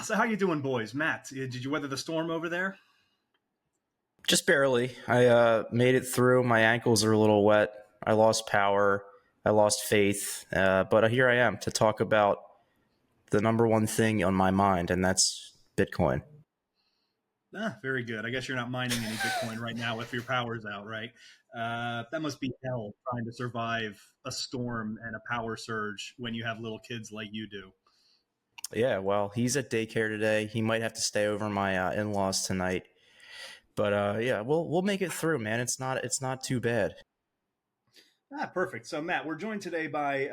So how you doing, boys? Matt, did you weather the storm over there? Just barely. I made it through. My ankles are a little wet. I lost power. I lost faith. But here I am to talk about the number one thing on my mind, and that's Bitcoin. Very good. I guess you're not mining any Bitcoin right now if your power's out, right? That must be hell trying to survive a storm and a power surge when you have little kids like you do. Yeah, well, he's at daycare today. He might have to stay over my in-laws tonight. But yeah, we'll make it through, man. It's not too bad. Perfect. So, Matt, we're joined today by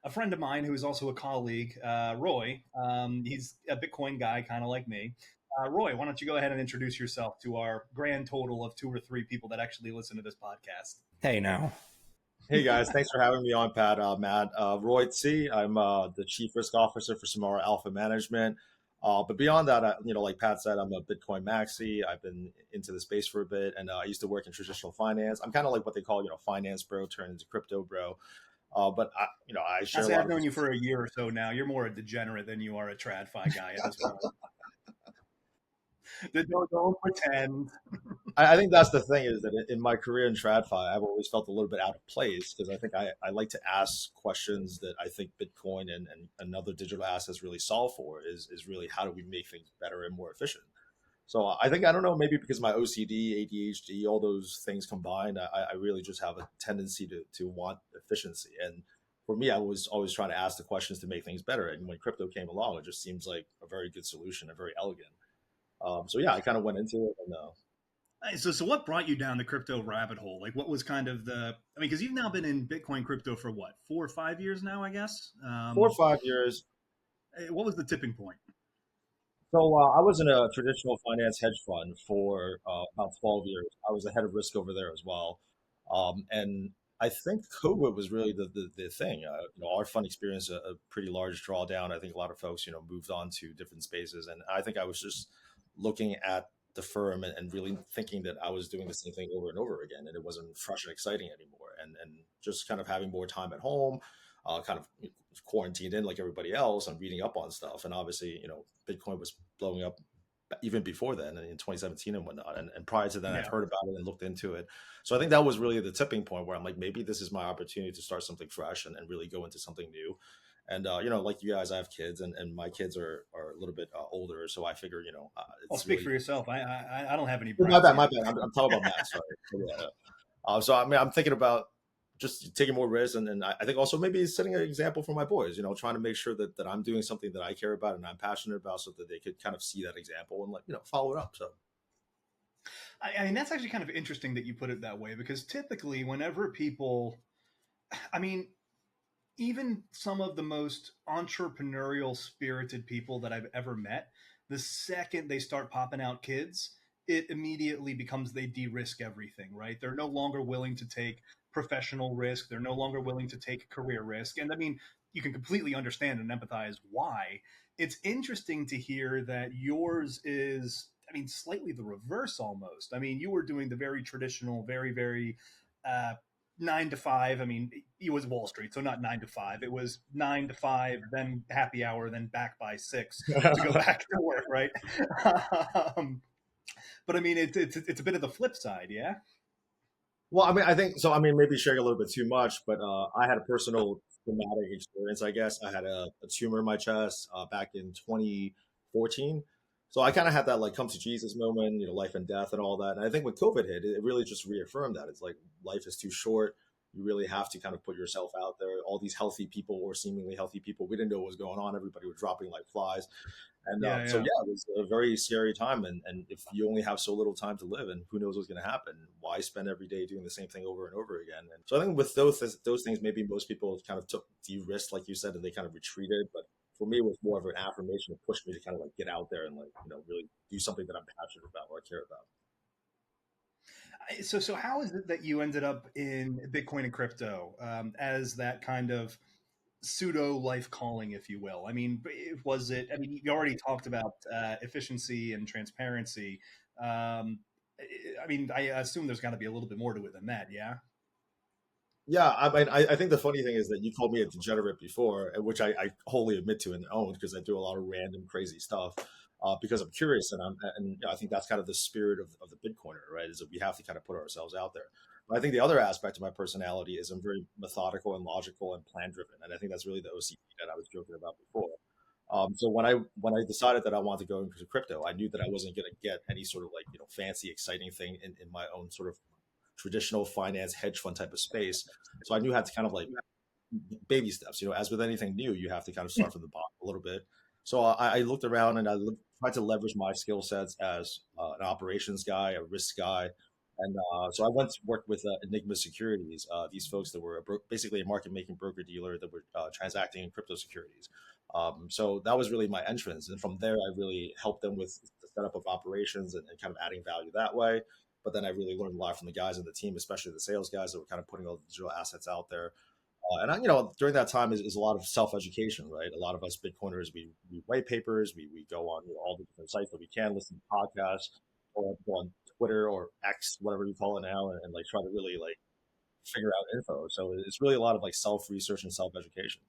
a friend of mine who is also a colleague, Roy. He's a Bitcoin guy, kind of like me. Roy, why don't you go ahead and introduce yourself to our grand total of 2 or 3 people that actually listen to this podcast? Hey, now. Hey guys, thanks for having me on, Matt. Roy Tse, I'm the Chief Risk Officer for Samara Alpha Management. But beyond that, like Pat said, I'm a Bitcoin maxi. I've been into the space for a bit, and I used to work in traditional finance. I'm kind of like what they call, finance bro turned into crypto bro. But I share a lot I've of known you for a year or so now. You're more a degenerate than you are a TradFi guy at this point. Don't pretend. I think that's the thing is that in my career in TradFi, I've always felt a little bit out of place because I think I like to ask questions that I think Bitcoin and other digital assets really solve for is really how do we make things better and more efficient. So I think, I don't know, maybe because my OCD, ADHD, all those things combined, I really just have a tendency to want efficiency. And for me, I was always trying to ask the questions to make things better. And when crypto came along, it just seems like a very good solution and very elegant. So yeah, I kind of went into it and So what brought you down the crypto rabbit hole? Like, what was kind of because you've now been in Bitcoin crypto for what, 4 or 5 years now, I guess? 4 or 5 years. What was the tipping point? So I was in a traditional finance hedge fund for about 12 years. I was the head of risk over there as well. And I think COVID was really the thing. Our fund experienced a pretty large drawdown. I think a lot of folks, moved on to different spaces. And I think I was just looking at the firm and really thinking that I was doing the same thing over and over again. And it wasn't fresh and exciting anymore. And just kind of having more time at home, kind of quarantined in like everybody else and reading up on stuff. And obviously, Bitcoin was blowing up even before then in 2017 and whatnot. And prior to that, I've heard about it and looked into it. So I think that was really the tipping point where I'm like, maybe this is my opportunity to start something fresh and really go into something new. And, like you guys, I have kids and my kids are a little bit older. So I figure, I'll speak for yourself. I don't have any. My bad. I'm talking about Matt. Sorry. So I mean, I'm thinking about just taking more risks, and I think also maybe setting an example for my boys. Trying to make sure that I'm doing something that I care about and I'm passionate about, so that they could kind of see that example and follow it up. So, I mean, that's actually kind of interesting that you put it that way, because typically, whenever people, I mean, even some of the most entrepreneurial spirited people that I've ever met, the second they start popping out kids, it immediately becomes they de-risk everything, right? They're no longer willing to take professional risk. They're no longer willing to take career risk. And I mean, you can completely understand and empathize why. It's interesting to hear that yours is, I mean, slightly the reverse almost. I mean, you were doing the very traditional, very, very 9 to 5. I mean, it was Wall Street, so not 9 to 5. It was 9 to 5, then happy hour, then back by 6 to go back to work, right? But I mean, it's a bit of the flip side, yeah. Well, I mean, I think so. I mean, maybe sharing a little bit too much, but I had a personal traumatic experience. I guess I had a tumor in my chest back in 2014. So I kind of had that like come to Jesus moment, life and death and all that. And I think when COVID hit, it really just reaffirmed that it's like life is too short. You really have to kind of put yourself out there. All these healthy people or seemingly healthy people, we didn't know what was going on. Everybody was dropping like flies. And so, yeah, it was a very scary time. And if you only have so little time to live and who knows what's going to happen, why spend every day doing the same thing over and over again? And so I think with those things, maybe most people kind of took de-risk, like you said, and they kind of retreated. But for me, it was more of an affirmation to push me to kind of like get out there and like, really do something that I'm passionate about or I care about. So how is it that you ended up in Bitcoin and crypto as that kind of pseudo life calling, if you will? I mean, was it? I mean, you already talked about efficiency and transparency. I mean, I assume there's got to be a little bit more to it than that, yeah. Yeah, I mean, I think the funny thing is that you called me a degenerate before, which I wholly admit to and own because I do a lot of random crazy stuff because I'm curious and I think that's kind of the spirit of the Bitcoiner, right? Is that we have to kind of put ourselves out there. But I think the other aspect of my personality is I'm very methodical and logical and plan driven, and I think that's really the OCD that I was joking about before. So when I decided that I wanted to go into crypto, I knew that I wasn't going to get any sort of like fancy exciting thing in my own sort of traditional finance hedge fund type of space. So I knew I had to kind of like baby steps. As with anything new, you have to kind of start from the bottom a little bit. So I looked around and tried to leverage my skill sets as an operations guy, a risk guy. And so I went to work with Enigma Securities, these folks that were basically a market making broker dealer that were transacting in crypto securities. So that was really my entrance. And from there, I really helped them with the setup of operations and kind of adding value that way. But then I really learned a lot from the guys in the team, especially the sales guys that were kind of putting all the digital assets out there. During that time is a lot of self education, right? A lot of us Bitcoiners, we read white papers, we go on all the different sites that we can, listen to podcasts, or go on Twitter or X, whatever you call it now, and like try to really like figure out info. So it's really a lot of like self research and self education.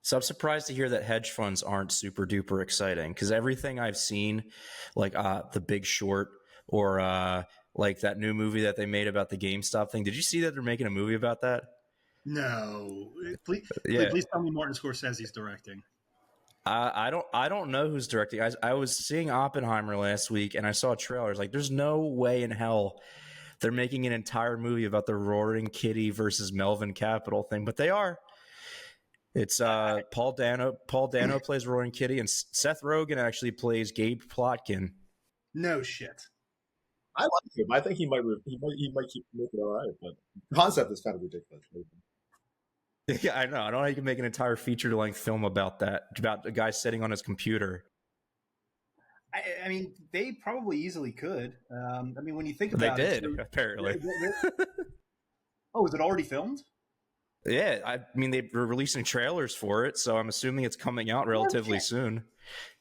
So I'm surprised to hear that hedge funds aren't super duper exciting because everything I've seen, like The Big Short or like that new movie that they made about the GameStop thing. Did you see that they're making a movie about that? No, please, Yeah, please tell me Martin Scorsese's directing. I don't know who's directing. I was seeing Oppenheimer last week and I saw a trailer. I was like, there's no way in hell they're making an entire movie about the Roaring Kitty versus Melvin Capital thing, but they are. It's Paul Dano. Paul Dano plays Roaring Kitty, and Seth Rogen actually plays Gabe Plotkin. No shit. I like him. I think he might keep making it all right, but the concept is kind of ridiculous. Yeah, I know. I don't know how you can make an entire feature-length film about that, about a guy sitting on his computer. I mean, they probably easily could. I mean, when you think They about it, did, apparently. oh, is it already filmed? Yeah, I mean, they were releasing trailers for it, so I'm assuming it's coming out No relatively shit. soon.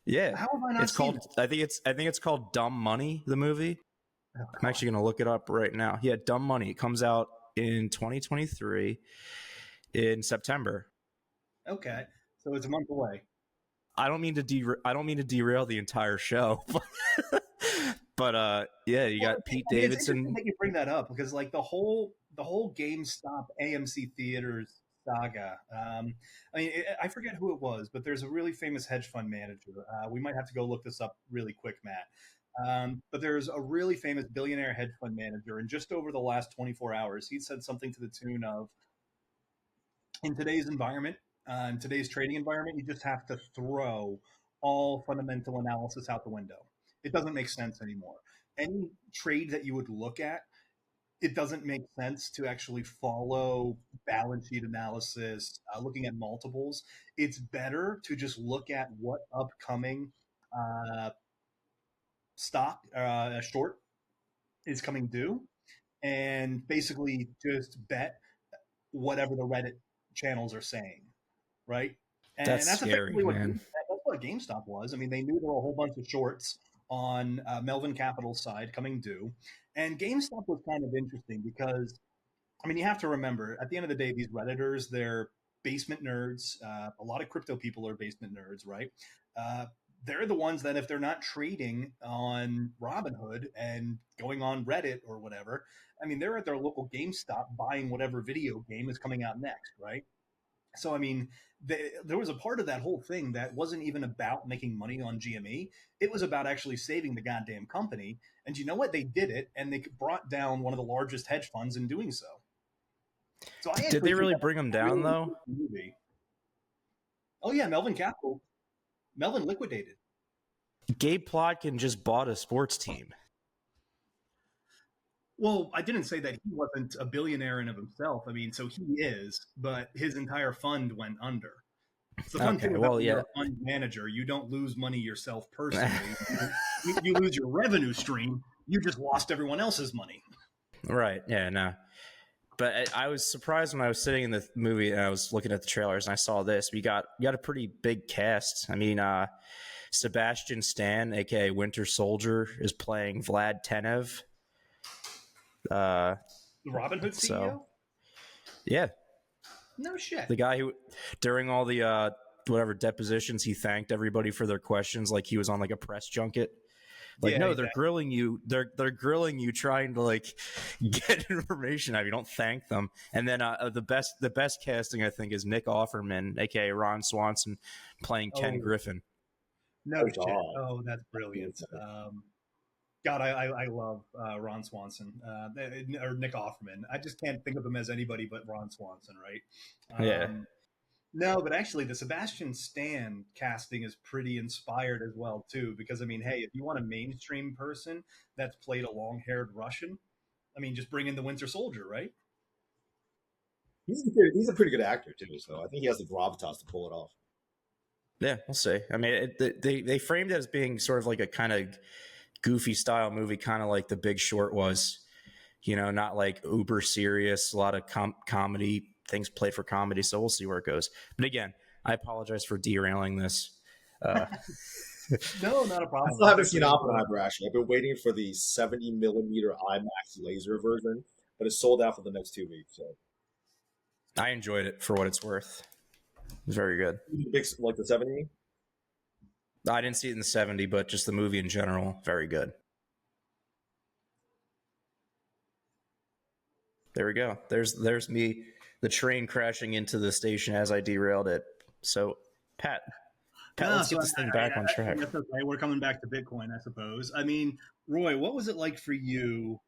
Yeah, How have I not it's seen called. it? I think it's called Dumb Money. The movie. Oh, I'm actually going to look it up right now. Yeah, Dumb Money. It comes out in 2023 in September. okay, so it's a month away. I don't mean to derail the entire show, but yeah, you Well, got Pete I mean, it's interesting Davidson. that you bring that up because, like, the whole GameStop AMC Theaters saga. I mean, I forget who it was, but there's a really famous hedge fund manager. We might have to go look this up really quick, Matt. But there's a really famous billionaire hedge fund manager, and just over the last 24 hours, he said something to the tune of, "In today's environment, in today's trading environment, you just have to throw all fundamental analysis out the window. It doesn't make sense anymore. Any trade that you would look at, it doesn't make sense to actually follow balance sheet analysis, looking at multiples. It's better to just look at what upcoming uh, stock short is coming due, and basically just bet whatever the Reddit channels are saying, right? And That's that's scary, effectively what man. GameStop was. I mean, they knew there were a whole bunch of shorts on Melvin Capital's side coming due, and GameStop was kind of interesting because, I mean, you have to remember at the end of the day, these Redditors, they're basement nerds. A lot of crypto people are basement nerds, right? Uh, they're the ones that if they're not trading on Robinhood and going on Reddit or whatever, I mean, they're at their local GameStop buying whatever video game is coming out next, right? So, I mean, there was a part of that whole thing that wasn't even about making money on GME. It was about actually saving the goddamn company. And you know what? They did it, and they brought down one of the largest hedge funds in doing so. So I Did actually they think really that was bring him a down really though? interesting movie. Oh yeah, Melvin Capital. Melvin liquidated. Gabe Plotkin just bought a sports team. Well, I didn't say that he wasn't a billionaire in of himself. I mean, so he is, but his entire fund went under. It's the fun thing Okay, about well, when you're yeah. a fund manager, you don't lose money yourself personally. You lose your revenue stream. You just lost everyone else's money. Right. Yeah. No. But I was surprised when I was sitting in the movie and I was looking at the trailers and I saw this. We got a pretty big cast. I mean, Sebastian Stan, aka Winter Soldier, is playing Vlad Tenev. Uh, The Robinhood So CEO? yeah, No shit. the guy who during all the whatever depositions, he thanked everybody for their questions like he was on like a press junket. Like, Yeah, no, they're exactly. grilling you. They're grilling you, trying to like get information out of you. Don't thank them. And then the best casting, I think, is Nick Offerman, aka Ron Swanson, playing Ken Oh, Griffin. no Oh shit. God. Oh, that's brilliant. God, I love Ron Swanson or Nick Offerman. I just can't think of him as anybody but Ron Swanson, right? Yeah, No, but actually, the Sebastian Stan casting is pretty inspired as well too. Because I mean, hey, if you want a mainstream person that's played a long-haired Russian, I mean, just bring in the Winter Soldier, right? He's a pretty good actor too, so I think he has the gravitas to pull it off. yeah. We'll see. I mean, they framed it as being sort of like a kind of goofy style movie, kind of like The Big Short was. Not like uber serious. A lot of comedy things played for comedy. So we'll see where it goes. But again, I apologize for derailing this. Uh, No, not a I problem. still That's haven't seen actually Oppenheimer actually. I've been waiting for the 70 millimeter IMAX laser version, but it's sold out for the next 2 weeks. So I enjoyed it for what it's worth. It was very good. big like the 70. I didn't see it in the 70, but just the movie in general, very good. There we go. There's me, the train crashing into the station as I derailed it. So, Pat, no. let's So get this thing back on track. that's okay. We're coming back to Bitcoin, I suppose. I mean, Roy, what was it like for you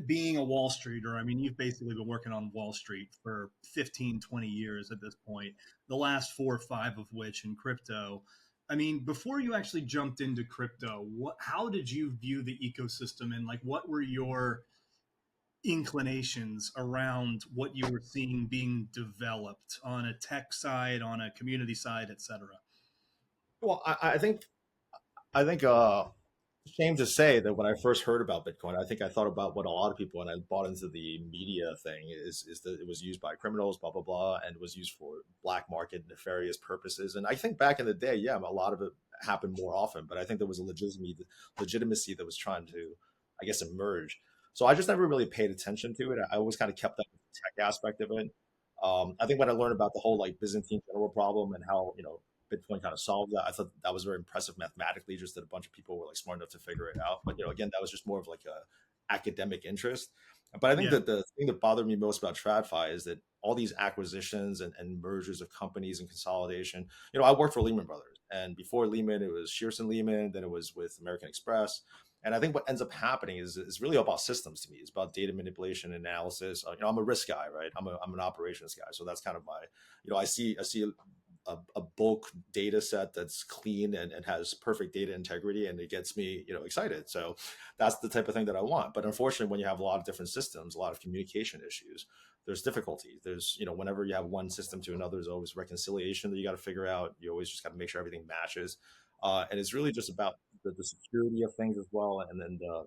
being a Wall Streeter? I mean, you've basically been working on Wall Street for 15, 20 years at this point, the last 4 or 5 of which in crypto. I mean, before you actually jumped into crypto, how did you view the ecosystem and like what were your inclinations around what you were seeing being developed on a tech side, on a community side, et cetera? Well, I think shame to say that when I first heard about Bitcoin, I think I thought about what a lot of people when I bought into the media thing is that it was used by criminals, blah blah blah, and was used for black market nefarious purposes. And I think back in the day, yeah, a lot of it happened more often, but I think there was a legitimacy that was trying to, I guess, emerge. So I just never really paid attention to it. I always kind of kept up with the tech aspect of it. I think when I learned about the whole like Byzantine general problem and how Bitcoin kind of solved that. I thought that was very impressive mathematically, just that a bunch of people were like smart enough to figure it out. But again, that was just more of like a academic interest. But I think Yeah. that the thing that bothered me most about TradFi is that all these acquisitions and mergers of companies and consolidation. I worked for Lehman Brothers, and before Lehman, it was Shearson Lehman, then it was with American Express. And I think what ends up happening is really about systems to me. It's about data manipulation and analysis. I'm a risk guy, right? I'm an operations guy, so that's kind of my. I see a bulk data set that's clean and has perfect data integrity, and it gets me excited. So that's the type of thing that I want. But unfortunately, when you have a lot of different systems, a lot of communication issues, there's difficulty. There's whenever you have one system to another, there's always reconciliation that you got to figure out. You always just got to make sure everything matches, and it's really just about the security of things as well, and then the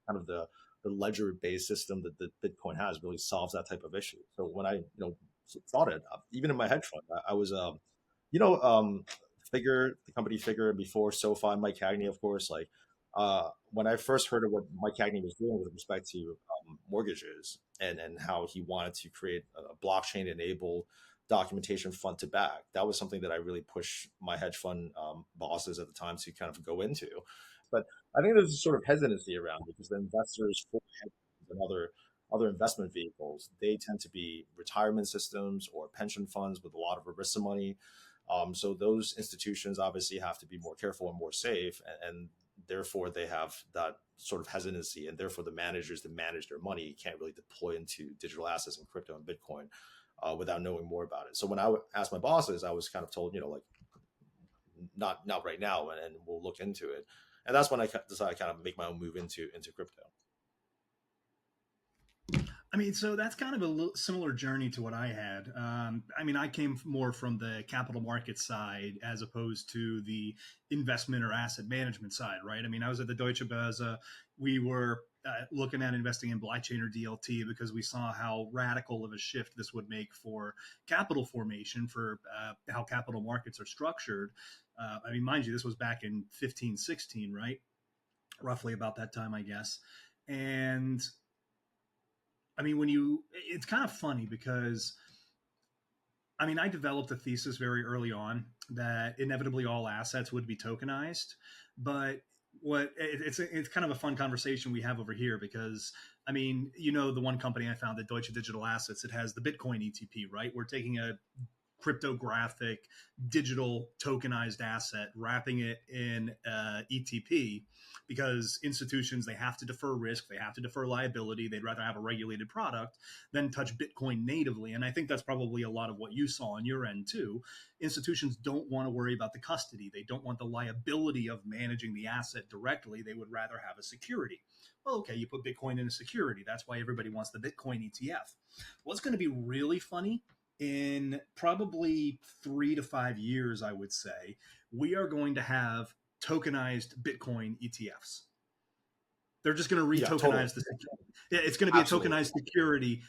kind of the ledger based system that Bitcoin has really solves that type of issue. So when I thought it, even in my hedge fund, I was you know Figure, the company Figure, before SoFi, Mike Cagney, of course. Like when I first heard of what Mike Cagney was doing with respect to mortgages and how he wanted to create a blockchain enabled documentation front to back, that was something that I really pushed my hedge fund bosses at the time to kind of go into. But I think there's a sort of hesitancy around it because the investors for hedge funds and other investment vehicles, they tend to be retirement systems or pension funds with a lot of ERISA money. So those institutions obviously have to be more careful and more safe, and therefore they have that sort of hesitancy, and therefore the managers that manage their money can't really deploy into digital assets and crypto and Bitcoin without knowing more about it. So when I asked my bosses, I was kind of told, like not right now, and we'll look into it. And that's when I decided to kind of make my own move into crypto. I mean, so that's kind of a similar journey to what I had. I mean, I came more from the capital market side as opposed to the investment or asset management side, right? I mean, I was at the Deutsche Börse. We were looking at investing in blockchain or DLT because we saw how radical of a shift this would make for capital formation, for how capital markets are structured. I mean, mind you, this was back in 15, 16, right? Roughly about that time, I guess. And I mean, it's kind of funny because I developed a thesis very early on that inevitably all assets would be tokenized, but it's kind of a fun conversation we have over here because the one company I found, Deutsche Digital Assets, it has the Bitcoin ETP, right? We're taking a cryptographic digital tokenized asset, wrapping it in ETP because institutions, they have to defer risk, they have to defer liability. They'd rather have a regulated product than touch Bitcoin natively. And I think that's probably a lot of what you saw on your end too. Institutions don't want to worry about the custody. They don't want the liability of managing the asset directly. They would rather have a security. Well, okay, you put Bitcoin in a security. That's why everybody wants the Bitcoin ETF. What's going to be really funny in probably 3 to 5 years, I would say, we are going to have tokenized Bitcoin ETFs. They're just going to re-tokenize totally. the security. It's going to be Absolutely. A tokenized security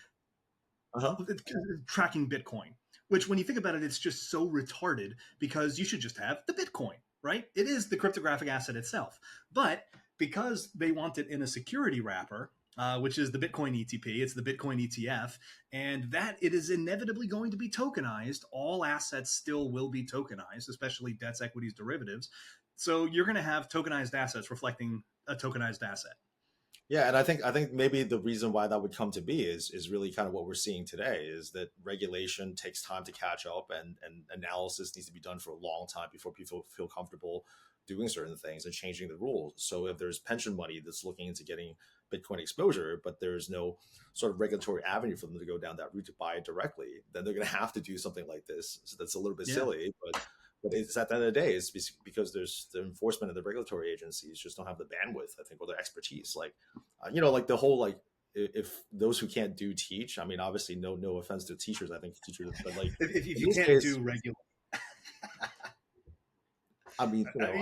tracking Bitcoin, which when you think about it, it's just so retarded because you should just have the Bitcoin, right? It is the cryptographic asset itself. But because they want it in a security wrapper, which is the Bitcoin ETP, it's the Bitcoin ETF, and that it is inevitably going to be tokenized. All assets still will be tokenized, especially debts, equities, derivatives. So you're going to have tokenized assets reflecting a tokenized asset. Yeah, and I think maybe the reason why that would come to be is really kind of what we're seeing today is that regulation takes time to catch up and analysis needs to be done for a long time before people feel comfortable doing certain things and changing the rules. So if there's pension money that's looking into getting Bitcoin exposure, but there's no sort of regulatory avenue for them to go down that route to buy it directly, then they're going to have to do something like this. So that's a little bit silly, but it's at the end of the day, it's because there's the enforcement and the regulatory agencies just don't have the bandwidth, I think, or the expertise. Like, like the whole, like, if those who can't do teach, obviously no offense to teachers, I think teachers, but like, if you can't do regular,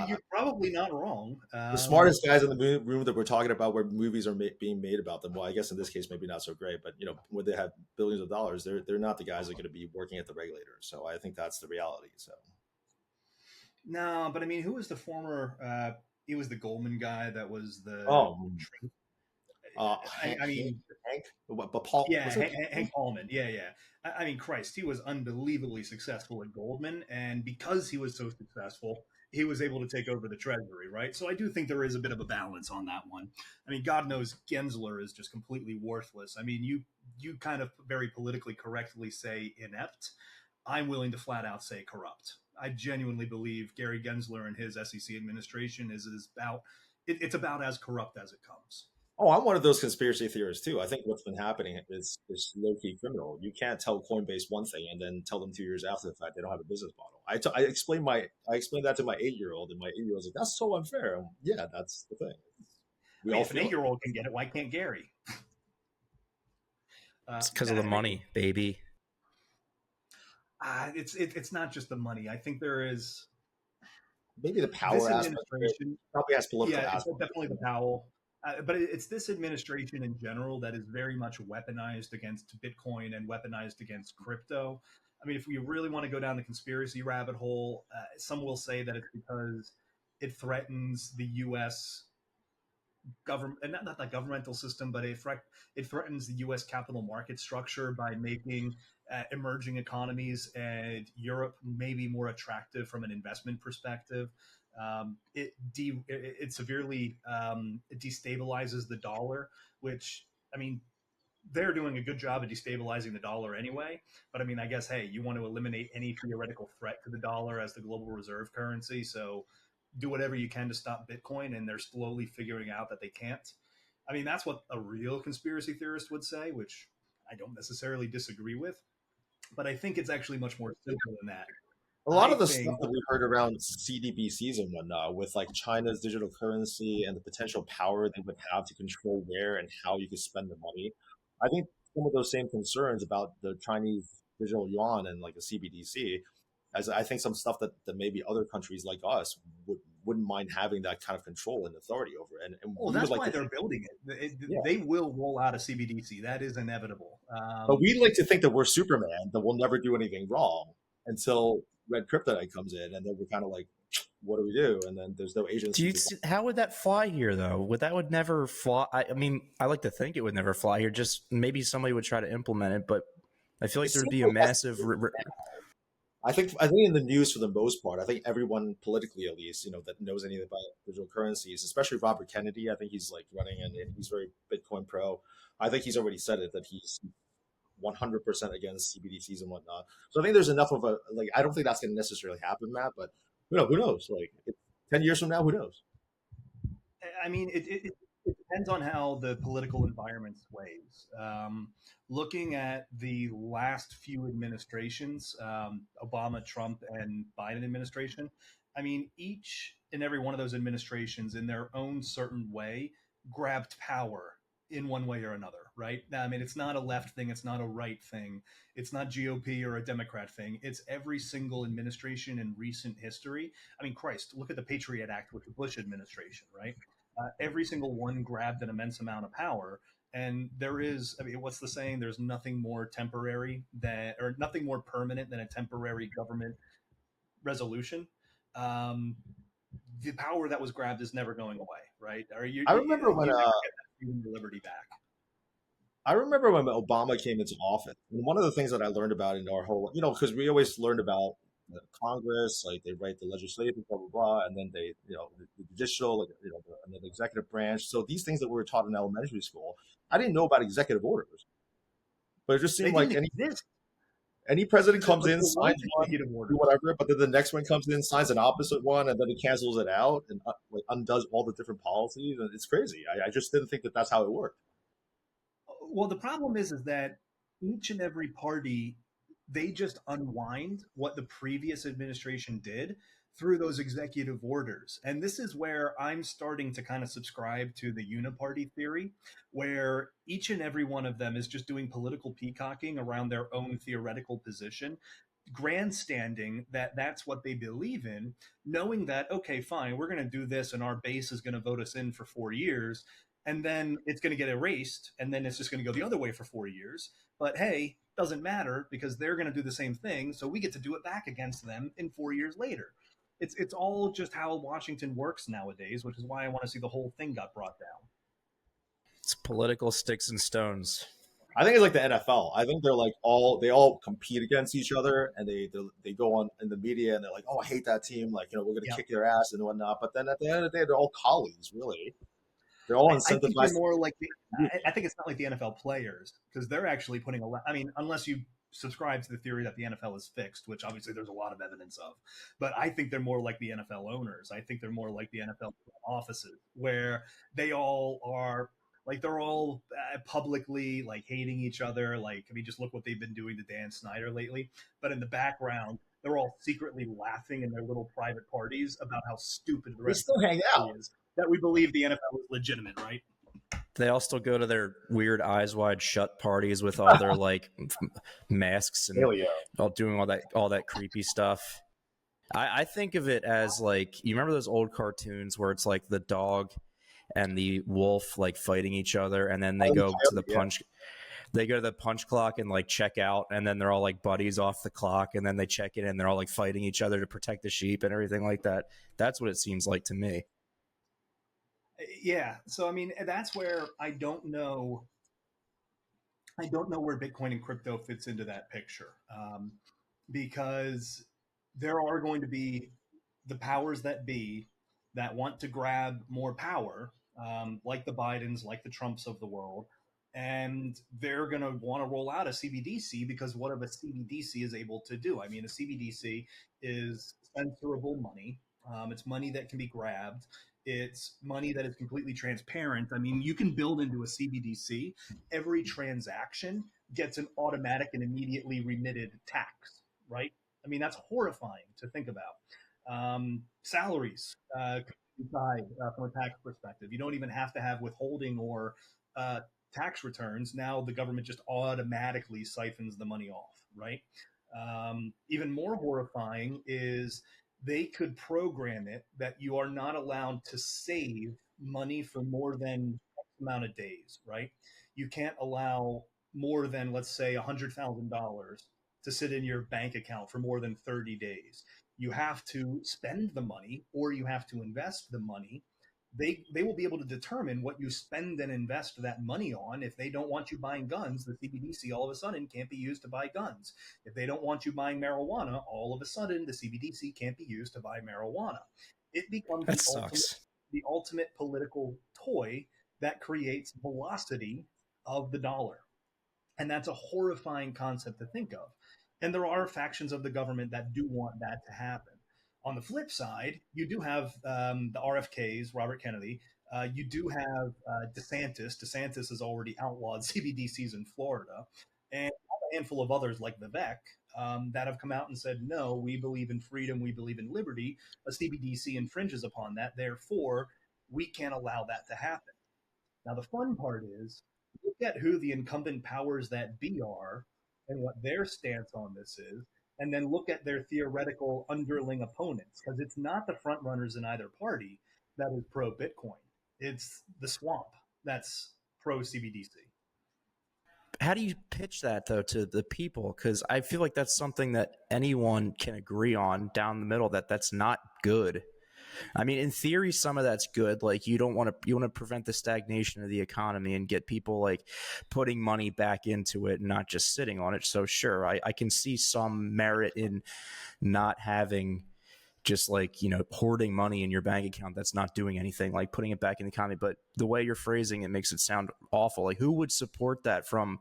you're probably not wrong. The smartest guys in the room that we're talking about, where movies are being made about them. Well, I guess in this case, maybe not so great, but when they have billions of dollars, they're not the guys that are going to be working at the regulator. So I think that's the reality. So. No, but who was the former? He was the Goldman guy. That was the. Hank. But Paul. Yeah, Hank Paulman. Yeah. Christ, he was unbelievably successful at Goldman, and because he was so successful, he was able to take over the Treasury, right? So I do think there is a bit of a balance on that one. God knows Gensler is just completely worthless. You kind of very politically correctly say inept. I'm willing to flat out say corrupt. I genuinely believe Gary Gensler and his SEC administration is it's about as corrupt as it comes. Oh, I'm one of those conspiracy theorists too. I think what's been happening is low-key criminal. You can't tell Coinbase one thing and then tell them 2 years after the fact they don't have a business model. I explained that to my 8-year-old, and my 8-year-old's like, "That's so unfair." Yeah, that's the thing. If an 8-year-old can get it, why can't Gary? It's because of the money, baby. It's not just the money. I think there is maybe the power aspect. Probably has political aspect. It's definitely the power. But it's this administration in general that is very much weaponized against Bitcoin and weaponized against crypto. If we really want to go down the conspiracy rabbit hole, some will say that it's because it threatens the U.S. government, and not the governmental system, but it threatens the U.S. capital market structure by making emerging economies and Europe maybe more attractive from an investment perspective. It severely destabilizes the dollar, which they're doing a good job of destabilizing the dollar anyway. But I guess, hey, you want to eliminate any theoretical threat to the dollar as the global reserve currency, so do whatever you can to stop Bitcoin, and they're slowly figuring out that they can't. That's what a real conspiracy theorist would say, which I don't necessarily disagree with, but I think it's actually much more simple than that. A lot of the stuff that we heard around CBDCs and whatnot, with like China's digital currency and the potential power they would have to control where and how you could spend the money, I think some of those same concerns about the Chinese digital yuan and like a CBDC, as I think some stuff that maybe other countries like us wouldn't mind having that kind of control and authority over. And that's why they're building it. They will roll out a CBDC. That is inevitable. But we like to think that we're Superman, that we'll never do anything wrong until Red Kryptonite comes in, and then we're kind of like what do we do? And then there's no agency to. How would that fly here, though? Would never fly? I mean, I like to think it would never fly here. Just maybe somebody would try to implement it, but I feel It like there'd seems be a like that's. massive. I think in the news for the most part, I think everyone politically at least, that knows anything about digital currencies, especially Robert Kennedy. I think he's like running and he's very Bitcoin pro. I think he's already said it that he's 100% against CBDCs and whatnot. So I think there's enough of a like. I don't think that's going to necessarily happen, Matt. But who knows? Like 10 years from now, who knows? I mean, it depends on how the political environment sways. Looking at the last few administrations, Obama, Trump, and Biden administration, I mean, each and every one of those administrations, in their own certain way, grabbed power in one way or another, right? I mean, it's not a left thing, it's not a right thing, it's not GOP or a Democrat thing. It's every single administration in recent history. I mean, Christ, look at the Patriot Act with the Bush administration, right? Every single one grabbed an immense amount of power. And there is, I mean, what's the saying? There's nothing more temporary than, or nothing more permanent than a temporary government resolution. Um, the power that was grabbed is never going away, right? Or I remember you when never get that freedom or liberty back. I remember when Obama came into office, and one of the things that I learned about in our whole, because we always learned about the Congress, like they write the legislative, blah blah blah, and then they, the judicial, like, and then the executive branch. So these things that we were taught in elementary school, I didn't know about executive orders, but it just They seemed like didn't exist. any president comes There in, was signs one, executive do orders. whatever, but then the next one comes in, signs an opposite one, and then he cancels it out and like undoes all the different policies, and it's crazy. I just didn't think that that's how it worked. Well, the problem is that each and every party, they just unwind what the previous administration did through those executive orders. And this is where I'm starting to kind of subscribe to the uniparty theory, where each and every one of them is just doing political peacocking around their own theoretical position, grandstanding that that's what they believe in, knowing that, okay, fine, we're going to do this and our base is going to vote us in for 4 years, and then it's going to get erased, and then it's just going to go the other way for 4 years. But hey, doesn't matter because they're going to do the same thing, so we get to do it back against them in 4 years later. It's all just how Washington works nowadays, which is why I want to see the whole thing got brought down. It's political sticks and stones. I think it's like the NFL. I think they all compete against each other, and they go on in the media and they're like, "Oh, I hate that team. Like, we're going to Yeah. kick their ass and whatnot." But then at the end of the day, they're all colleagues, really. They're all I think they're incentivized. more like I think it's not like the NFL players because they're actually putting a lot. I mean, unless you subscribe to the theory that the NFL is fixed, which obviously there's a lot of evidence of, but I think they're more like the NFL owners. I think they're more like the NFL offices where they all are like they're all publicly like hating each other. Like, I mean, just look what they've been doing to Dan Snyder lately. But in the background, they're all secretly laughing in their little private parties about how stupid the They rest still of the hang out. country is. That we believe the NFL is legitimate, right? They all still go to their weird eyes wide shut parties with all their like masks and Paleo. all doing all that creepy stuff. I think of it as like, you remember those old cartoons where it's like the dog and the wolf like fighting each other, and then they go to the Yeah. punch. They go to the punch clock and like check out, and then they're all like buddies off the clock, and then they check in and they're all like fighting each other to protect the sheep and everything like that. That's what it seems like to me. Yeah. So I mean, that's where I don't know. I don't know where Bitcoin and crypto fits into that picture, because there are going to be the powers that be that want to grab more power, like the Bidens, like the Trumps of the world, and they're going to want to roll out a CBDC because what a CBDC is able to do. I mean, a CBDC is censorable money. It's money that can be grabbed. It's money that is completely transparent. I mean, you can build into a CBDC. Every transaction gets an automatic and immediately remitted tax, right? I mean, that's horrifying to think about. Salaries decide from a tax perspective. You don't even have to have withholding or tax returns. Now the government just automatically siphons the money off, right? Even more horrifying is they could program it that you are not allowed to save money for more than X amount of days, right? You can't allow more than, let's say, $100,000 to sit in your bank account for more than 30 days. you have to spend the money or you have to invest the money. They will be able to determine what you spend and invest that money on. If they don't want you buying guns, the CBDC all of a sudden can't be used to buy guns. If they don't want you buying marijuana, all of a sudden the CBDC can't be used to buy marijuana. It becomes That sucks. the ultimate political toy that creates velocity of the dollar. And that's a horrifying concept to think of. And there are factions of the government that do want that to happen. On the flip side, you do have the RFKs, Robert Kennedy. You do have DeSantis. DeSantis has already outlawed CBDCs in Florida. And a handful of others like Vivek that have come out and said, no, we believe in freedom, we believe in liberty. A CBDC infringes upon that. Therefore, we can't allow that to happen. Now, the fun part is look at who the incumbent powers that be are and what their stance on this is, and then look at their theoretical underling opponents, because it's not the front runners in either party that is pro Bitcoin. It's the swamp that's pro CBDC. How do you pitch that though to the people? Because I feel like that's something that anyone can agree on down the middle, that that's not good. I mean, in theory, some of that's good. Like you want to prevent the stagnation of the economy and get people like putting money back into it and not just sitting on it. So sure, I can see some merit in not having just like, hoarding money in your bank account that's not doing anything, like putting it back in the economy. But the way you're phrasing it makes it sound awful. Like who would support that from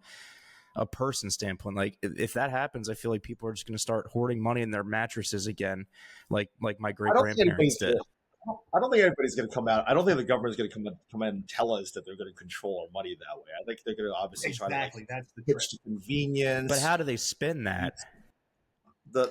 a person standpoint? Like if that happens, I feel like people are just going to start hoarding money in their mattresses again, like my great grandparents did. I don't think anybody's going to come out. I don't think the government's going to come in and tell us that they're going to control our money that way. I think they're going to obviously try to That's the pitch to convenience. But how do they spin that? Did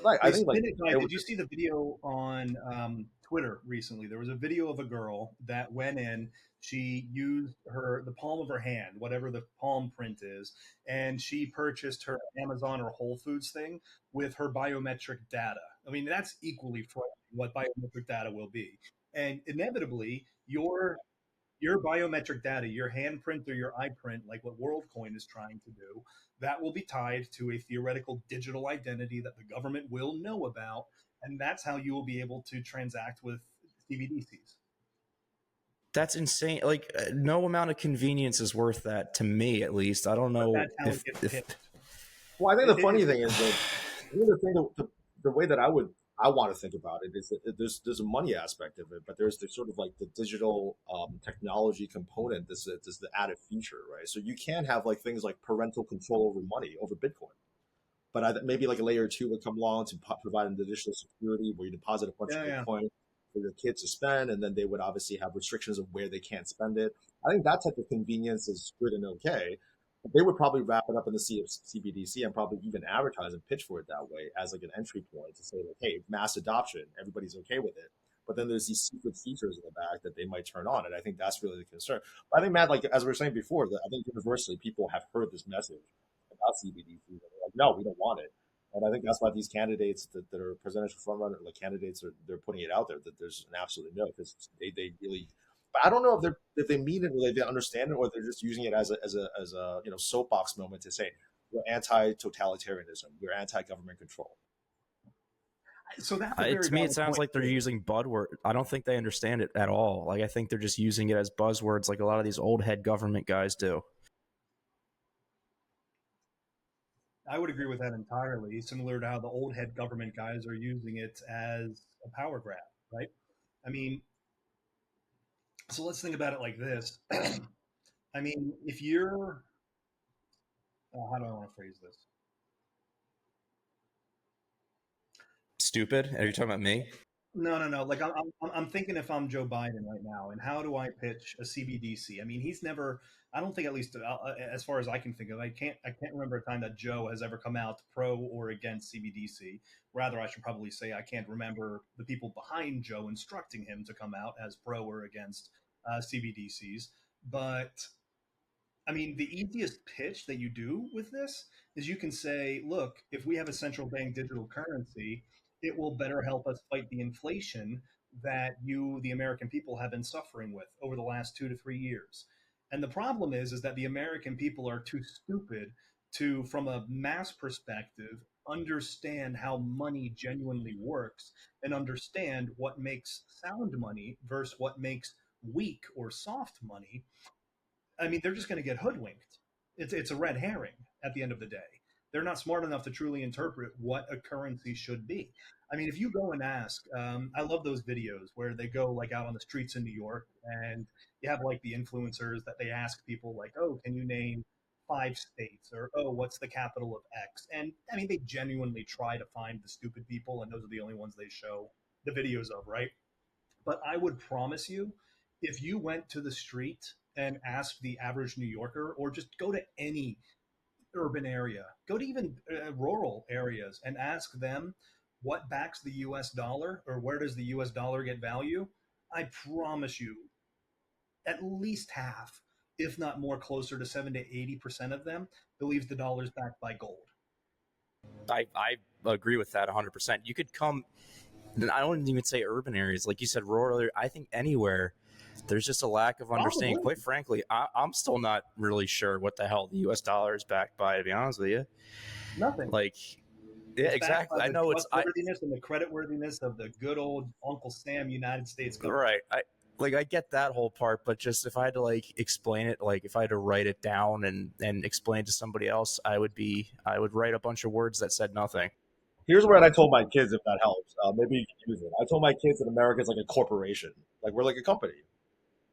you see the video on Twitter recently? There was a video of a girl that went in. She used the palm of her hand, whatever the palm print is, and she purchased her Amazon or Whole Foods thing with her biometric data. I mean, that's equally frightening what biometric data will be. And inevitably, your biometric data, your handprint or your iPrint, like what WorldCoin is trying to do, that will be tied to a theoretical digital identity that the government will know about. And that's how you will be able to transact with CBDCs. That's insane. Like no amount of convenience is worth that to me, at least. I don't know. Well, I think the funny thing is that the way that I want to think about it is that there's a money aspect of it, but there's sort of like the digital technology component. This is the added feature, right? So you can have like things like parental control over money, over Bitcoin, but maybe like a layer 2 would come along to provide an additional security where you deposit a bunch of Bitcoin for your kids to spend, and then they would obviously have restrictions of where they can't spend it. I think that type of convenience is good and okay. They would probably wrap it up in the CBDC and probably even advertise and pitch for it that way as like an entry point to say like, hey, mass adoption, everybody's okay with it. But then there's these secret features in the back that they might turn on, and I think that's really the concern. But I think, Matt, like as we were saying before, I think universally people have heard this message about CBDC. They're like, no, we don't want it. And I think that's why these candidates that are presidential frontrunner like candidates they're putting it out there that there's an absolute no, because they really. But I don't know if they mean it or they understand it, or they're just using it as a soapbox moment to say we're anti-totalitarianism, we're anti-government control. So that to me, it sounds like they're using buzzword. I don't think they understand it at all. Like I think they're just using it as buzzwords, like a lot of these old head government guys do. I would agree with that entirely. Similar to how the old head government guys are using it as a power grab, right? I mean, so let's think about it like this. I mean, if you're, how do I want to phrase this? Stupid? Are you talking about me? No. Like I'm thinking if I'm Joe Biden right now, and how do I pitch a CBDC? I mean, he's never. I don't think, at least as far as I can think of, I can't remember a time that Joe has ever come out pro or against CBDC. Rather, I should probably say I can't remember the people behind Joe instructing him to come out as pro or against CBDCs. But I mean, the easiest pitch that you do with this is you can say, look, if we have a central bank digital currency, it will better help us fight the inflation that you, the American people, have been suffering with over the last 2 to 3 years. And the problem is that the American people are too stupid to, from a mass perspective, understand how money genuinely works and understand what makes sound money versus what makes weak or soft money, I mean, they're just going to get hoodwinked. It's a red herring at the end of the day. They're not smart enough to truly interpret what a currency should be. I mean, if you go and ask, I love those videos where they go like out on the streets in New York and you have like the influencers that they ask people like, oh, can you name 5 states, or oh, what's the capital of X? And I mean, they genuinely try to find the stupid people, and those are the only ones they show the videos of, right? But I would promise you, if you went to the street and asked the average New Yorker, or just go to any urban area, go to even rural areas and ask them what backs the US dollar or where does the US dollar get value, I promise you, at least half, if not more, closer to 7 to 80% of them believes the dollar is backed by gold. I agree with that 100%. You could come, and I don't even say urban areas, like you said, rural. I think anywhere there's just a lack of understanding. Probably Quite frankly, I'm still not really sure what the hell the U.S. dollar is backed by. To be honest with you, nothing. like, yeah, It's backed by exactly. I the know trustworthiness and the creditworthiness of the good old Uncle Sam United States government. right. I get that whole part, but just if I had to like explain it, like if I had to write it down and explain to somebody else, I would write a bunch of words that said nothing. Here's what I told my kids, if that helps. Maybe you can use it. I told my kids that America is like a corporation. Like we're like a company.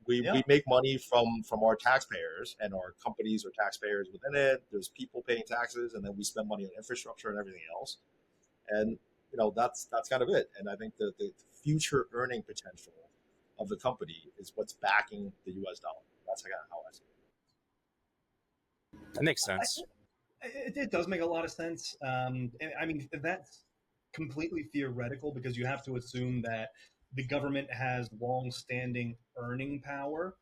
We Yeah. make money from our taxpayers, and our companies are taxpayers within it. There's people paying taxes, and then we spend money on infrastructure and everything else. And that's kind of it. And I think the future earning potential of the company is what's backing the U.S. dollar. That's kind of how I see That makes sense. It does make a lot of sense. I mean, that's completely theoretical because you have to assume that the government has long-standing earning power.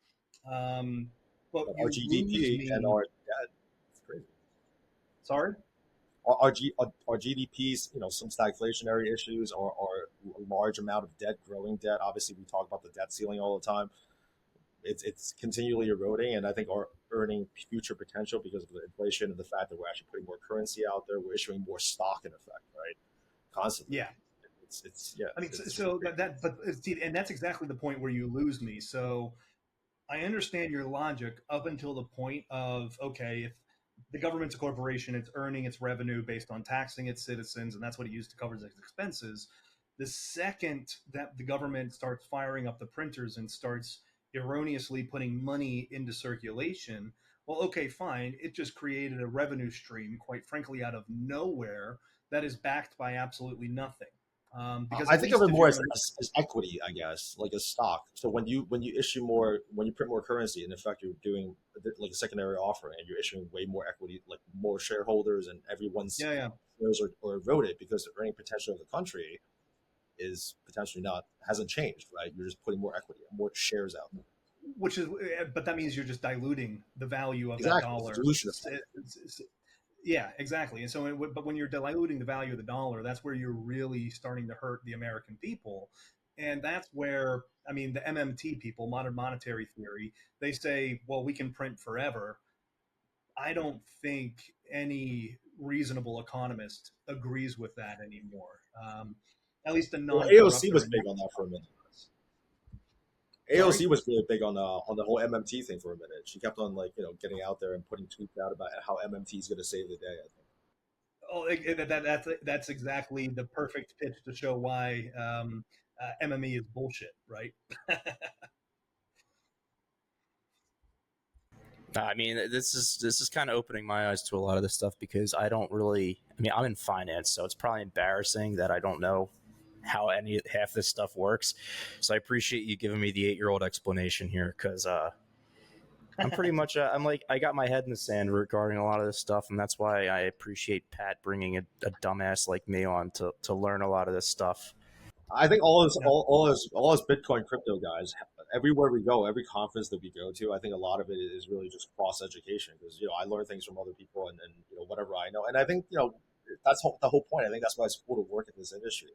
But it. But our you lose GDP and me. our debt, it's crazy. Sorry. Our GDPs, some stagflationary issues, or a large amount of debt, growing debt. Obviously, we talk about the debt ceiling all the time. It's continually eroding, and I think our earning future potential, because of the inflation and the fact that we're actually putting more currency out there, we're issuing more stock in effect, right? Constantly. Yeah. It's yeah. I mean, It's so that but see, and that's exactly the point where you lose me. So I understand your logic up until the point of, okay, if the government's a corporation, it's earning its revenue based on taxing its citizens, and that's what it used to cover its expenses. The second that the government starts firing up the printers and starts erroneously putting money into circulation, well, okay, fine. It just created a revenue stream, quite frankly, out of nowhere that is backed by absolutely nothing. Because I at think of least it if more you're as, going to, as equity, I guess, like a stock. So when you issue more, when you print more currency, in effect, you're doing like a secondary offering, and you're issuing way more equity, like more shareholders, and everyone's yeah, yeah. shares are eroded because the earning potential of the country is potentially not hasn't changed, right? You're just putting more equity, more shares out there. Which is, but that means you're just diluting the value of that Exactly, it's a dollar. dilution effect. Yeah, exactly. And so, but when you're diluting the value of the dollar, that's where you're really starting to hurt the American people. And that's where, I mean, the MMT people, modern monetary theory, they say, well, we can print forever. I don't think any reasonable economist agrees with that anymore. At least a Well, non-corrupt AOC or was a big on that for a minute. economist. Sorry. AOC was really big on the whole MMT thing for a minute. She kept on getting out there and putting tweets out about how MMT is going to save the day. I think. Oh, that's exactly the perfect pitch to show why MME is bullshit, right? I mean, this is kind of opening my eyes to a lot of this stuff because I don't really. I mean, I'm in finance, so it's probably embarrassing that I don't know how any half this stuff works. So I appreciate you giving me the 8-year-old explanation here because I'm pretty much I'm like I got my head in the sand regarding a lot of this stuff, and that's why I appreciate Pat bringing a dumbass like me on to learn a lot of this stuff. I think Yeah. all us Bitcoin crypto guys, everywhere we go, every conference that we go to, I think a lot of it is really just cross education because I learn things from other people and whatever I know, and I think that's the whole point. I think that's why it's cool to work in this industry,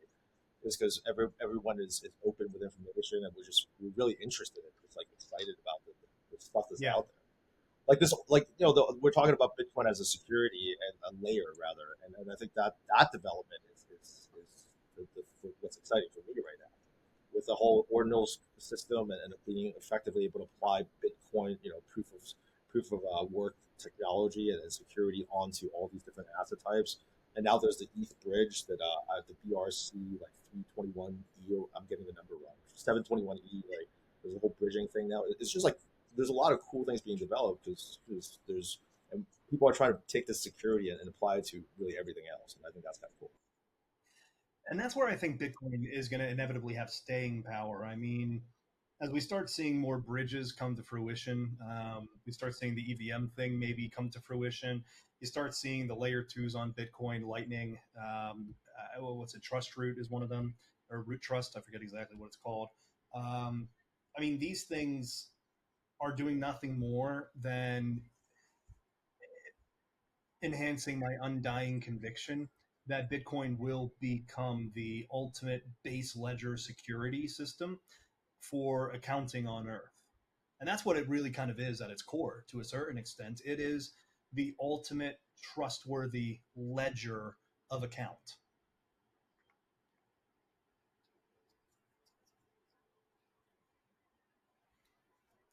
is because everyone is open with information, and we're really interested in it. It's like excited about the stuff that's Yeah. out there. like this, like we're talking about Bitcoin as a security and a layer rather, and I think that that development is what's exciting for me right now with the whole ordinal system and being effectively able to apply Bitcoin, proof of work technology and security onto all these different asset types. And now there's the ETH bridge that the BRC like 321 E. I'm getting the number wrong. 721 E. Like there's a whole bridging thing now. It's just like there's a lot of cool things being developed because there's and people are trying to take this security and apply it to really everything else. And I think that's kind of cool. And that's where I think Bitcoin is going to inevitably have staying power. I mean, as we start seeing more bridges come to fruition, we start seeing the EVM thing maybe come to fruition. You start seeing the layer twos on Bitcoin, Lightning. What's it? Trust Root is one of them, or Root Trust. I forget exactly what it's called. Um, I mean, these things are doing nothing more than enhancing my undying conviction that Bitcoin will become the ultimate base ledger security system for accounting on Earth. And that's what it really kind of is at its core, to a certain extent. It is the ultimate trustworthy ledger of account.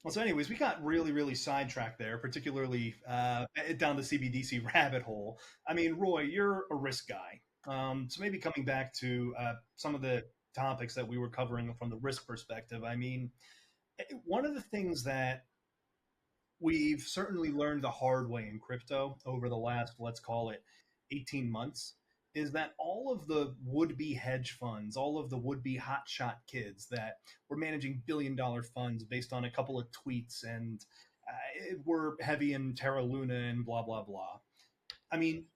Well, so anyways, we got really, really sidetracked there, particularly down the CBDC rabbit hole. I mean, Roy, you're a risk guy. So maybe coming back to some of the topics that we were covering from the risk perspective. I mean, one of the things that we've certainly learned the hard way in crypto over the last, let's call it 18 months, is that all of the would be hedge funds, all of the would be hotshot kids that were managing $1 billion funds based on a couple of tweets and were heavy in Terra Luna and blah, blah, blah. I mean,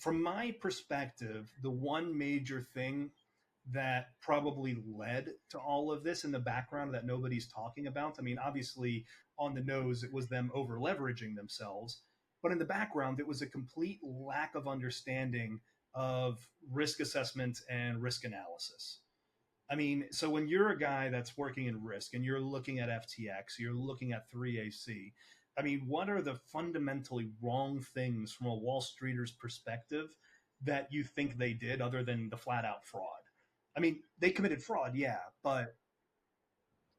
from my perspective, the one major thing that probably led to all of this in the background that nobody's talking about. I mean, obviously, on the nose, it was them over leveraging themselves, but in the background, it was a complete lack of understanding of risk assessment and risk analysis. I mean, so when you're a guy that's working in risk and you're looking at FTX, you're looking at 3AC, I mean, what are the fundamentally wrong things from a Wall Streeter's perspective that you think they did other than the flat out fraud? I mean, they committed fraud, yeah, but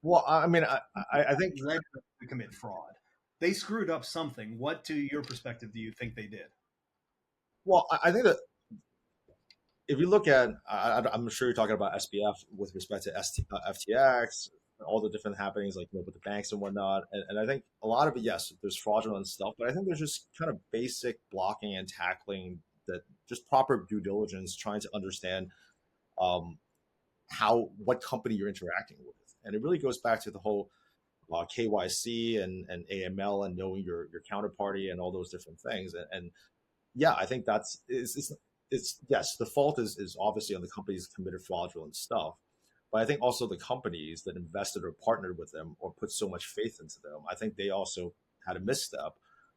Well, I mean, I think led them to commit fraud. They screwed up something. What, to your perspective, do you think they did? I think that if you look at, I'm sure you're talking about SBF with respect to FTX, all the different happenings like with the banks and whatnot, and I think a lot of it, yes, there's fraudulent stuff, but I think there's just kind of basic blocking and tackling that just proper due diligence, trying to understand um, how what company you're interacting with, and it really goes back to the whole KYC and AML and knowing your counterparty and all those different things, and yeah, I think it's yes, the fault is obviously on the companies that committed fraudulent stuff, but I think also the companies that invested or partnered with them or put so much faith into them, I think they also had a misstep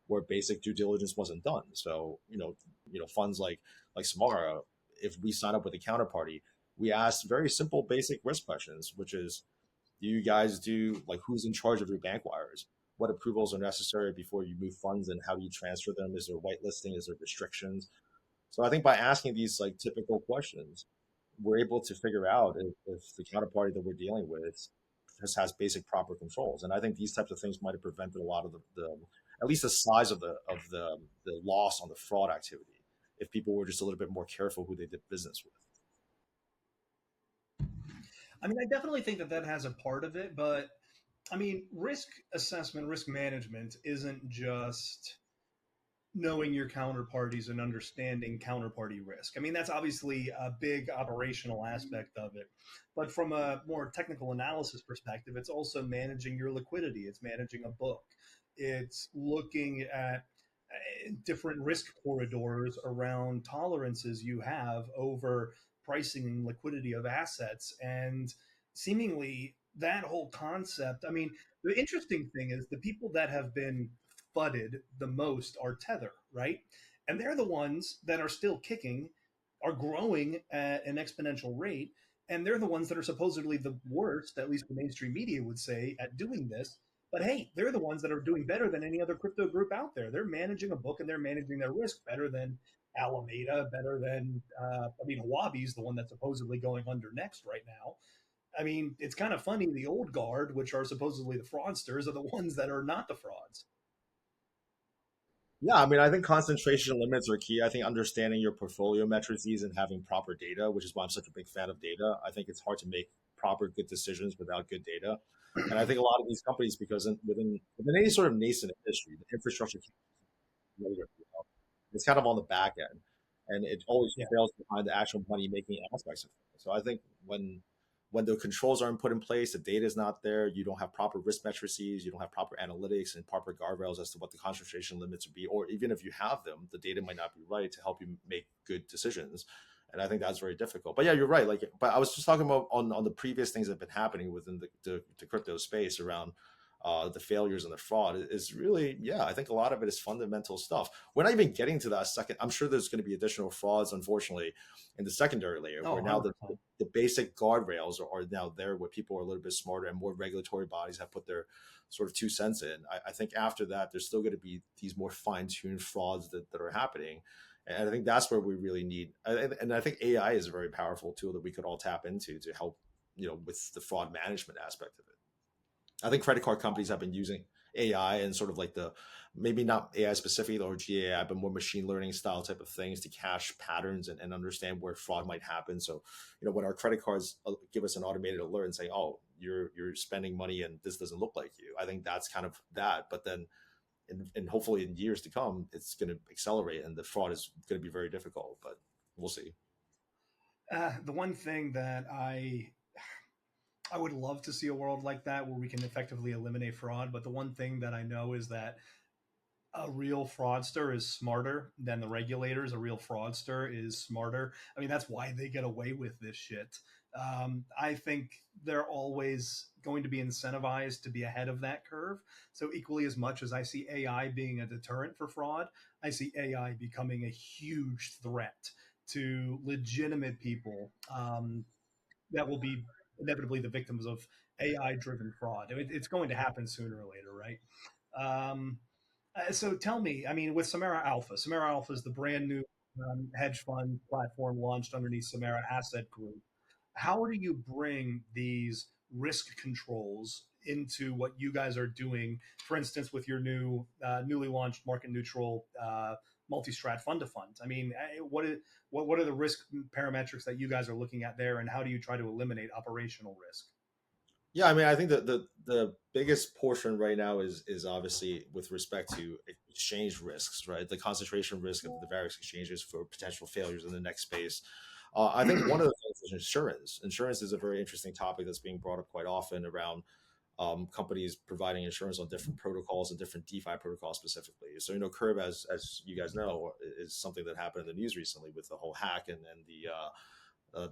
where basic due diligence wasn't done. So funds like Samara, if we sign up with a counterparty, we ask very simple basic risk questions, which is, do you guys do like who's in charge of your bank wires? What approvals are necessary before you move funds and how do you transfer them? Is there whitelisting? Is there restrictions? So I think by asking these like typical questions, we're able to figure out if the counterparty that we're dealing with has basic proper controls. And I think these types of things might have prevented a lot of the at least the size of the loss on the fraud activity if people were just a little bit more careful who they did business with. I mean, I definitely think that that has a part of it, but I mean, risk assessment, risk management isn't just knowing your counterparties and understanding counterparty risk. I mean, that's obviously a big operational aspect of it. But from a more technical analysis perspective, it's also managing your liquidity, it's managing a book, it's looking at different risk corridors around tolerances you have over pricing and liquidity of assets. And seemingly, that whole concept, I mean, the interesting thing is the people that have been fudded the most are Tether, right? And they're the ones that are still kicking, are growing at an exponential rate, and they're the ones that are supposedly the worst, at least the mainstream media would say, at doing this. But hey, they're the ones that are doing better than any other crypto group out there. They're managing a book and they're managing their risk better than Alameda, better than Huobi's the one that's supposedly going under next right now. I mean, it's kind of funny. The old guard, which are supposedly the fraudsters, are the ones that are not the frauds. Yeah, I mean, I think concentration limits are key. I think understanding your portfolio matrices and having proper data, which is why I'm such a big fan of data. I think it's hard to make proper good decisions without good data. And I think a lot of these companies, because within any sort of nascent industry, the infrastructure later, it's kind of on the back end, and it always Yeah. fails behind the actual money making aspects of things. So I think when the controls aren't put in place, the data is not there, you don't have proper risk matrices, you don't have proper analytics and proper guardrails as to what the concentration limits would be, or even if you have them, the data might not be right to help you make good decisions. And I think that's very difficult. But yeah, you're right. Like, but I was just talking about on the previous things that have been happening within the crypto space around the failures and the fraud is really, yeah, I think a lot of it is fundamental stuff. We're not even getting to that second. I'm sure there's going to be additional frauds, unfortunately, in the secondary layer, Oh, where now the 100%. the basic guardrails are now there, where people are a little bit smarter and more regulatory bodies have put their sort of 2 cents in. I think after that, there's still going to be these more fine-tuned frauds that are happening. And I think that's where we really need, and I think AI is a very powerful tool that we could all tap into to help, with the fraud management aspect of it. I think credit card companies have been using AI and sort of like the maybe not AI specific or GAI, but more machine learning style type of things to cache patterns and understand where fraud might happen. So, when our credit cards give us an automated alert and say, "Oh, you're spending money and this doesn't look like you," I think that's kind of that. But then, and hopefully in years to come, it's going to accelerate and the fraud is going to be very difficult. But we'll see. The one thing that I would love to see a world like that where we can effectively eliminate fraud. But the one thing that I know is that a real fraudster is smarter than the regulators. A real fraudster is smarter. I mean, that's why they get away with this shit. I think they're always going to be incentivized to be ahead of that curve. So, equally as much as I see AI being a deterrent for fraud, I see AI becoming a huge threat to legitimate people that will be inevitably the victims of AI driven fraud. I mean, it's going to happen sooner or later, right? Um, so tell me, I mean, with Samara Alpha is the brand new hedge fund platform launched underneath Samara Asset Group. How do you bring these risk controls into what you guys are doing? For instance, with your newly launched market neutral multi-strat fund to fund. I mean, what are the risk parametrics that you guys are looking at there, and how do you try to eliminate operational risk? Yeah, I mean, I think that the biggest portion right now is obviously with respect to exchange risks, right? The concentration risk of the various exchanges for potential failures in the next space. I think one of the things is insurance. Insurance is a very interesting topic that's being brought up quite often around companies providing insurance on different protocols and different DeFi protocols specifically. So, Curve, as you guys know, is something that happened in the news recently with the whole hack and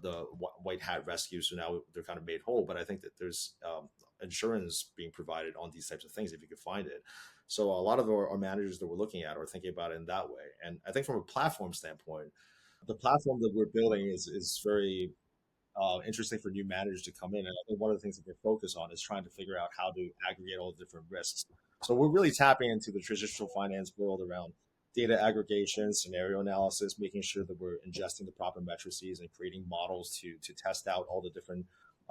the white hat rescue. So now they're kind of made whole. But I think that there's insurance being provided on these types of things if you could find it. So a lot of our managers that we're looking at are thinking about it in that way. And I think from a platform standpoint, the platform that we're building is very interesting for new managers to come in. And I think one of the things that they focus on is trying to figure out how to aggregate all the different risks. So we're really tapping into the traditional finance world around data aggregation, scenario analysis, making sure that we're ingesting the proper matrices and creating models to test out all the different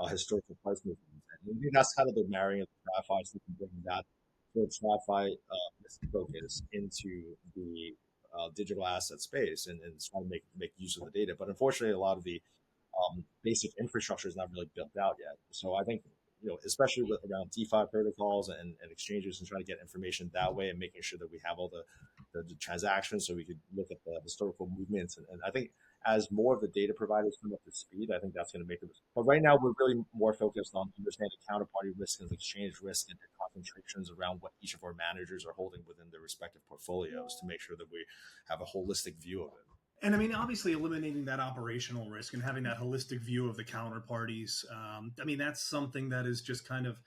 historical price movements. And I think that's kind of the marrying of the TradFi, so we can bring that sort of TradFi risk focus into the digital asset space and try to make use of the data. But unfortunately, a lot of the basic infrastructure is not really built out yet. So I think, especially around DeFi protocols and exchanges and trying to get information that way and making sure that we have all the transactions so we could look at the historical movements. And I think as more of the data providers come up to speed, I think that's going to make it. But right now, we're really more focused on understanding counterparty risk and exchange risk and concentrations around what each of our managers are holding within their respective portfolios to make sure that we have a holistic view of it. And I mean, obviously, eliminating that operational risk and having that holistic view of the counterparties. I mean, that's something that is just kind of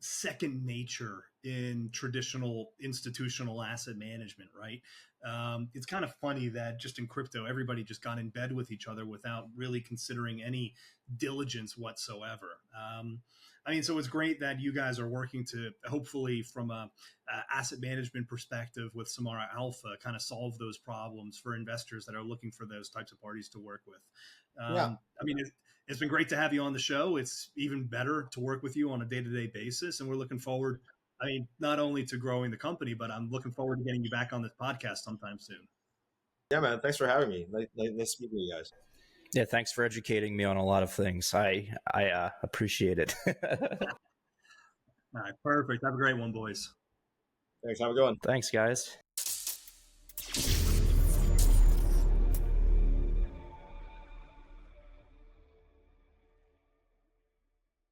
second nature in traditional institutional asset management, right? It's kind of funny that just in crypto, everybody just got in bed with each other without really considering any diligence whatsoever. I mean, so it's great that you guys are working to hopefully, from a asset management perspective, with Samara Alpha, kind of solve those problems for investors that are looking for those types of parties to work with. Yeah. I mean, it's been great to have you on the show. It's even better to work with you on a day-to-day basis, and we're looking forward. I mean, not only to growing the company, but I'm looking forward to getting you back on this podcast sometime soon. Yeah, man. Thanks for having me. Nice speaking to you guys. Yeah, thanks for educating me on a lot of things. I appreciate it. All right, perfect. Have a great one, boys. Thanks. Have a good one. Thanks, guys.